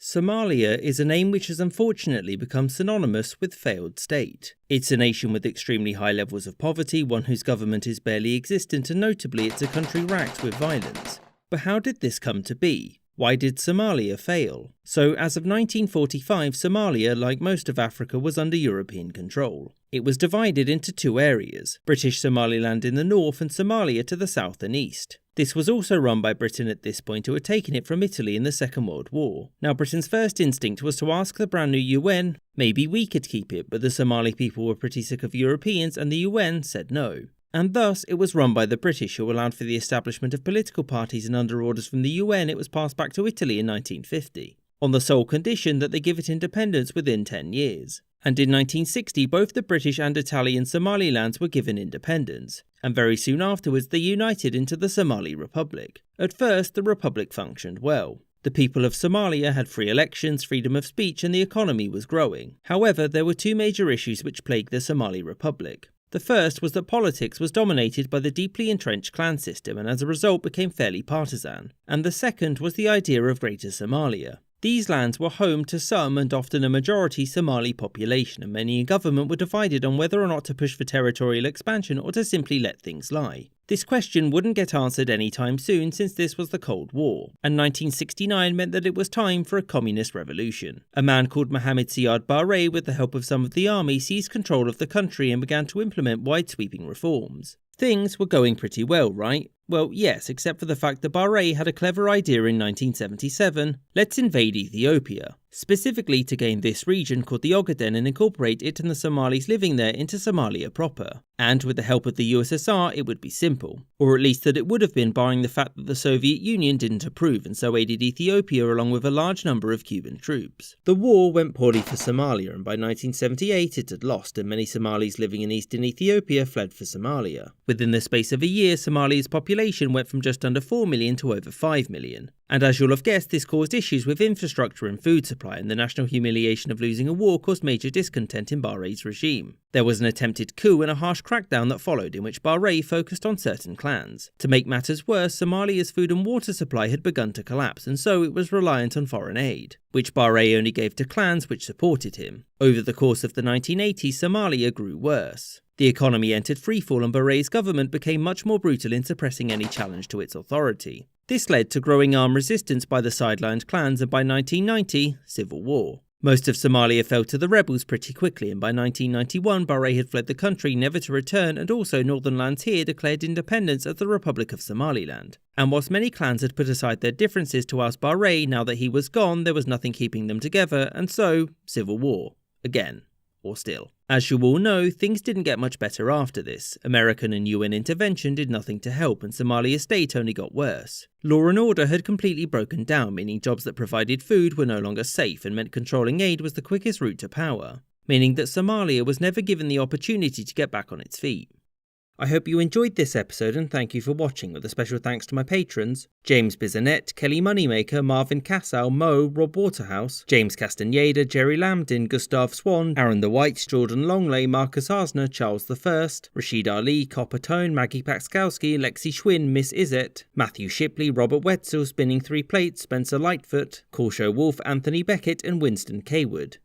Somalia is a name which has unfortunately become synonymous with failed state. It's a nation with extremely high levels of poverty, one whose government is barely existent, and notably it's a country racked with violence. But how did this come to be? Why did Somalia fail? So, as of 1945, Somalia, like most of Africa, was under European control. It was divided into two areas, British Somaliland in the north and Somalia to the south and east. This was also run by Britain at this point, who had taken it from Italy in the Second World War. Now, Britain's first instinct was to ask the brand new UN, maybe we could keep it, but the Somali people were pretty sick of Europeans and the UN said no. And thus, it was run by the British, who allowed for the establishment of political parties, and under orders from the UN it was passed back to Italy in 1950, on the sole condition that they give it independence within 10 years. And in 1960, both the British and Italian Somalilands were given independence, and very soon afterwards they united into the Somali Republic. At first, the Republic functioned well. The people of Somalia had free elections, freedom of speech, and the economy was growing. However, there were two major issues which plagued the Somali Republic. The first was that politics was dominated by the deeply entrenched clan system and as a result became fairly partisan. And the second was the idea of Greater Somalia. These lands were home to some and often a majority Somali population, and many in government were divided on whether or not to push for territorial expansion or to simply let things lie. This question wouldn't get answered anytime soon, since this was the Cold War, and 1969 meant that it was time for a communist revolution. A man called Mohammed Siad Barre, with the help of some of the army, seized control of the country and began to implement wide-sweeping reforms. Things were going pretty well, right? Well, yes, except for the fact that Barre had a clever idea in 1977, let's invade Ethiopia, specifically to gain this region called the Ogaden and incorporate it and the Somalis living there into Somalia proper. And with the help of the USSR, it would be simple. Or at least that it would have been, barring the fact that the Soviet Union didn't approve and so aided Ethiopia along with a large number of Cuban troops. The war went poorly for Somalia, and by 1978 it had lost, and many Somalis living in eastern Ethiopia fled for Somalia. Within the space of a year, Somalia's population went from just under 4 million to over 5 million. And as you'll have guessed, this caused issues with infrastructure and food supply, and the national humiliation of losing a war caused major discontent in Barre's regime. There was an attempted coup and a harsh crackdown that followed, in which Barre focused on certain clans. To make matters worse, Somalia's food and water supply had begun to collapse, and so it was reliant on foreign aid, which Barre only gave to clans which supported him. Over the course of the 1980s, Somalia grew worse. The economy entered freefall, and Barre's government became much more brutal in suppressing any challenge to its authority. This led to growing armed resistance by the sidelined clans, and by 1990, civil war. Most of Somalia fell to the rebels pretty quickly, and by 1991 Barre had fled the country, never to return, and also northern lands here declared independence as the Republic of Somaliland. And whilst many clans had put aside their differences to oust Barre, now that he was gone there was nothing keeping them together, and so, civil war. Again. Or still. As you all know, things didn't get much better after this. American and UN intervention did nothing to help, and Somalia's state only got worse. Law and order had completely broken down, meaning jobs that provided food were no longer safe and meant controlling aid was the quickest route to power, meaning that Somalia was never given the opportunity to get back on its feet. I hope you enjoyed this episode, and thank you for watching, with a special thanks to my patrons: James Bizanet, Kelly Moneymaker, Marvin Cassow, Mo, Rob Waterhouse, James Castaneda, Jerry Lambdin, Gustav Swan, Aaron the White, Jordan Longley, Marcus Arsner, Charles I, Rashid Ali, Copper Tone, Maggie Paxkowski, Lexi Schwinn, Miss Izet, Matthew Shipley, Robert Wetzel, Spinning Three Plates, Spencer Lightfoot, Corshow Wolf, Anthony Beckett, and Winston Kaywood.